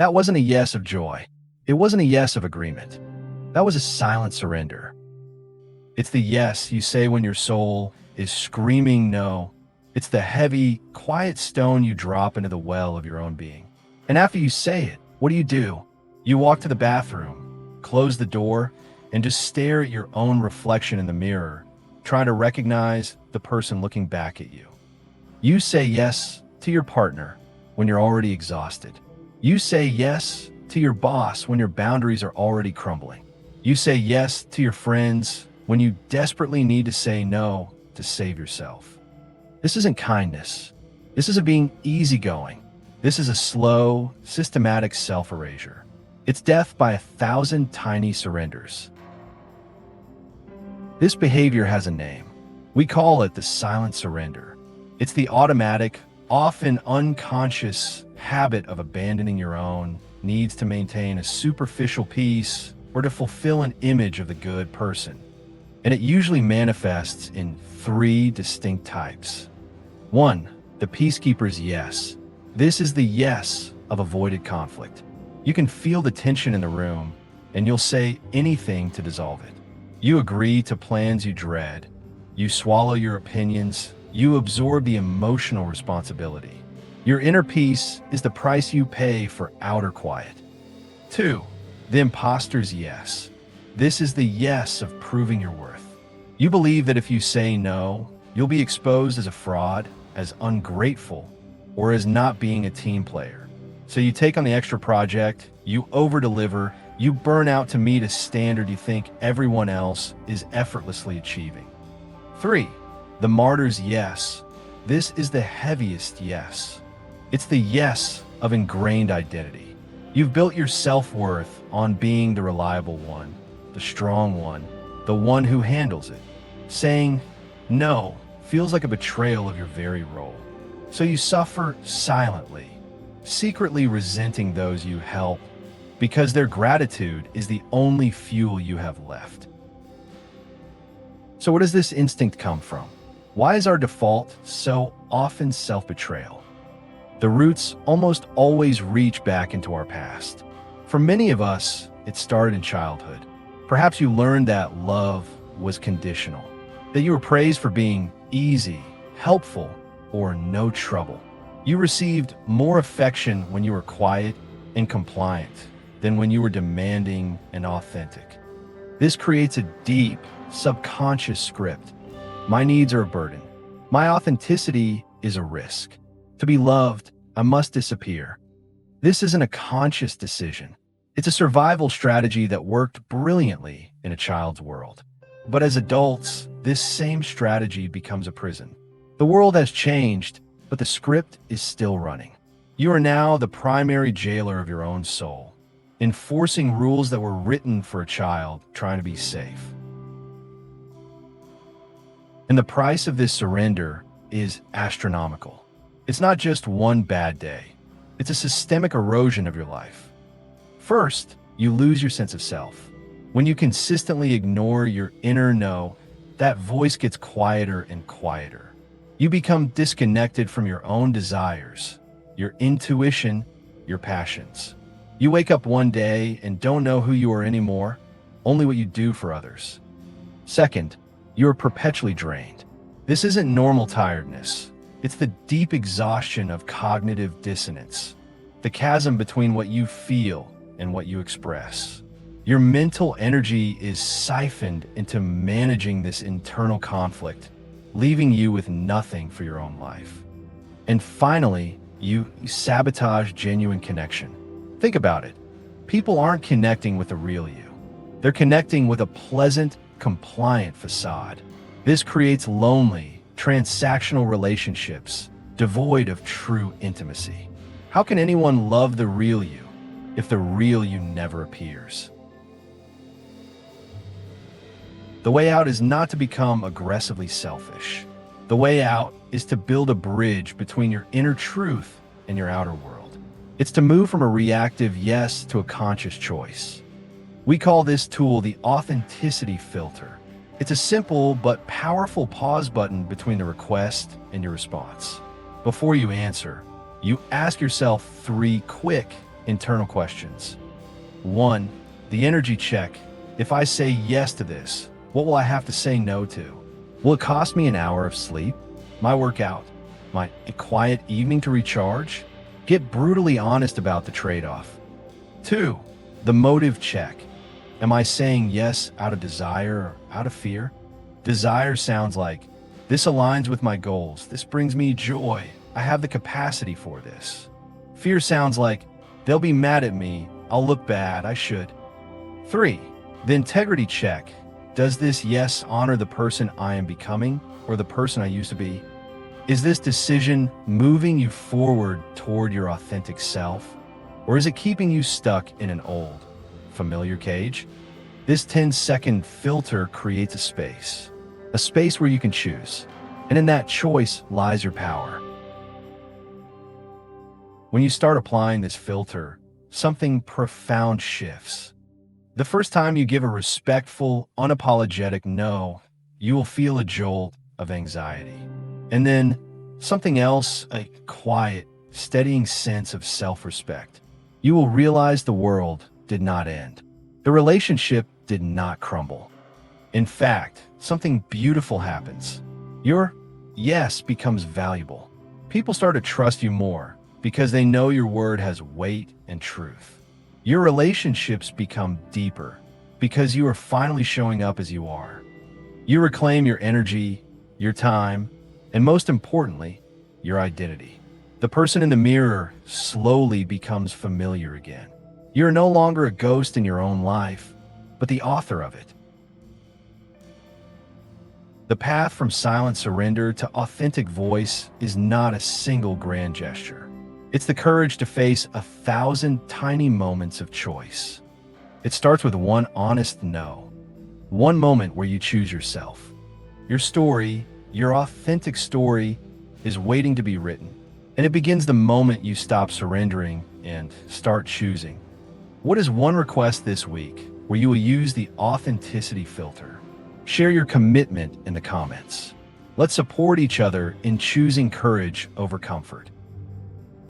That wasn't a yes of joy. It wasn't a yes of agreement. That was a silent surrender. It's the yes you say when your soul is screaming no. It's the heavy, quiet stone you drop into the well of your own being. And after you say it, what do? You walk to the bathroom, close the door, and just stare at your own reflection in the mirror, trying to recognize the person looking back at you. You say yes to your partner when you're already exhausted. You say yes to your boss when your boundaries are already crumbling. You say yes to your friends when you desperately need to say no to save yourself. This isn't kindness. This isn't being easygoing. This is a slow, systematic self-erasure. It's death by 1,000 tiny surrenders. This behavior has a name. We call it the silent surrender. It's the automatic, often unconscious habit of abandoning your own needs to maintain a superficial peace or to fulfill an image of the good person. And it usually manifests in 3 distinct types. 1. The Peacekeeper's yes. This is the yes of avoided conflict. You can feel the tension in the room, and you'll say anything to dissolve it. You agree to plans you dread. You swallow your opinions. You absorb the emotional responsibility. Your inner peace is the price you pay for outer quiet. 2. The Imposter's yes. This is the yes of proving your worth. You believe that if you say no, you'll be exposed as a fraud, as ungrateful, or as not being a team player. So you take on the extra project, you over-deliver, you burn out to meet a standard you think everyone else is effortlessly achieving. 3. The Martyr's yes. This is the heaviest yes. It's the yes of ingrained identity. You've built your self-worth on being the reliable one, the strong one, the one who handles it. Saying no feels like a betrayal of your very role. So you suffer silently, secretly resenting those you help because their gratitude is the only fuel you have left. So where does this instinct come from? Why is our default so often self-betrayal? The roots almost always reach back into our past. For many of us, it started in childhood. Perhaps you learned that love was conditional, that you were praised for being easy, helpful, or no trouble. You received more affection when you were quiet and compliant than when you were demanding and authentic. This creates a deep, subconscious script. My needs are a burden. My authenticity is a risk. To be loved, I must disappear. This isn't a conscious decision. It's a survival strategy that worked brilliantly in a child's world. But as adults, this same strategy becomes a prison. The world has changed, but the script is still running. You are now the primary jailer of your own soul, enforcing rules that were written for a child trying to be safe. And the price of this surrender is astronomical. It's not just one bad day. It's a systemic erosion of your life. First, you lose your sense of self. When you consistently ignore your inner no, that voice gets quieter and quieter. You become disconnected from your own desires, your intuition, your passions. You wake up one day and don't know who you are anymore, only what you do for others. Second, you are perpetually drained. This isn't normal tiredness. It's the deep exhaustion of cognitive dissonance, the chasm between what you feel and what you express. Your mental energy is siphoned into managing this internal conflict, leaving you with nothing for your own life. And finally, you sabotage genuine connection. Think about it. People aren't connecting with the real you. They're connecting with a pleasant, compliant facade. This creates lonely, transactional relationships devoid of true intimacy. How can anyone love the real you if the real you never appears? The way out is not to become aggressively selfish. The way out is to build a bridge between your inner truth and your outer world. It's to move from a reactive yes to a conscious choice. We call this tool the authenticity filter. It's a simple but powerful pause button between the request and your response. Before you answer, you ask yourself 3 quick, internal questions. 1. The energy check. If I say yes to this, what will I have to say no to? Will it cost me an hour of sleep? My workout? My quiet evening to recharge? Get brutally honest about the trade-off. 2. The motive check. Am I saying yes out of desire or out of fear? Desire sounds like, this aligns with my goals. This brings me joy. I have the capacity for this. Fear sounds like, they'll be mad at me. I'll look bad. I should. 3. The integrity check. Does this yes honor the person I am becoming or the person I used to be? Is this decision moving you forward toward your authentic self? Or is it keeping you stuck in an old, familiar cage? This 10-second filter creates a space where you can choose. And in that choice lies your power. When you start applying this filter, something profound shifts. The first time you give a respectful, unapologetic no, you will feel a jolt of anxiety. And then something else, a quiet, steadying sense of self-respect. You will realize the world did not end. The relationship did not crumble. In fact, something beautiful happens. Your yes becomes valuable. People start to trust you more because they know your word has weight and truth. Your relationships become deeper because you are finally showing up as you are. You reclaim your energy, your time, and most importantly, your identity. The person in the mirror slowly becomes familiar again. You're no longer a ghost in your own life, but the author of it. The path from silent surrender to authentic voice is not a single grand gesture. It's the courage to face 1,000 tiny moments of choice. It starts with one honest no. One moment where you choose yourself. Your story, your authentic story, is waiting to be written. And it begins the moment you stop surrendering and start choosing. What is one request this week where you will use the authenticity filter? Share your commitment in the comments. Let's support each other in choosing courage over comfort.